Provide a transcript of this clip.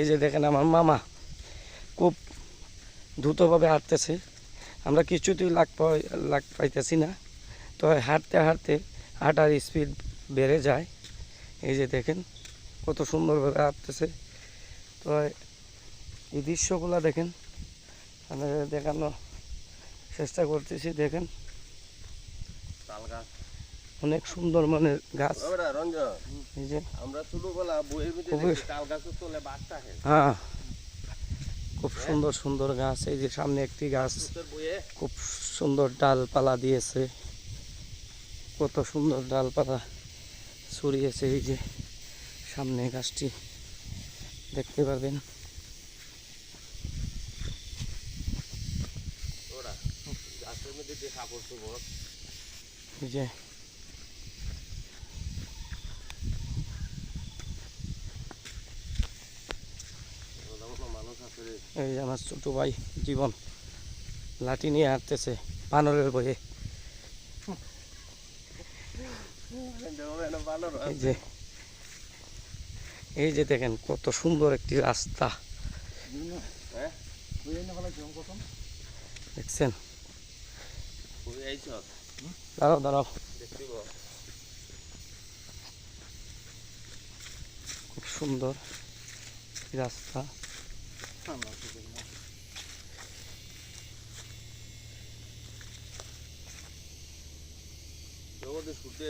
এই যে দেখেন আমার মামা খুব দ্রুতভাবে হাঁটতেছে, আমরা কিছুতেই লাগ পাইতেছি না। তো হাঁটতে হাঁটতে হাঁটার স্পিড বেড়ে যায়। এই যে দেখেন কত সুন্দরভাবে হাঁটতেছে। তো এই দৃশ্যগুলো দেখেন, আমি দেখানোর চেষ্টা করতেছি। দেখেন অনেক সুন্দর মানের গাছ। এই যে হ্যাঁ, খুব সুন্দর সুন্দর গাছ। এই যে সামনে একটি গাছ খুব সুন্দর ডালপালা দিয়েছে, কত সুন্দর ডালপালা ছড়িয়েছে। এই যে সামনে গাছটি দেখতে পারবেন। এই যে এই যে আমার ছোট ভাই জীবন লাঠি নিয়ে হাঁটতেছে বানরের বয়ে। এই যে দেখেন কত সুন্দর একটি রাস্তা দেখছেন। দাঁড়াও দাঁড়াও, খুব সুন্দর রাস্তা। ছুটে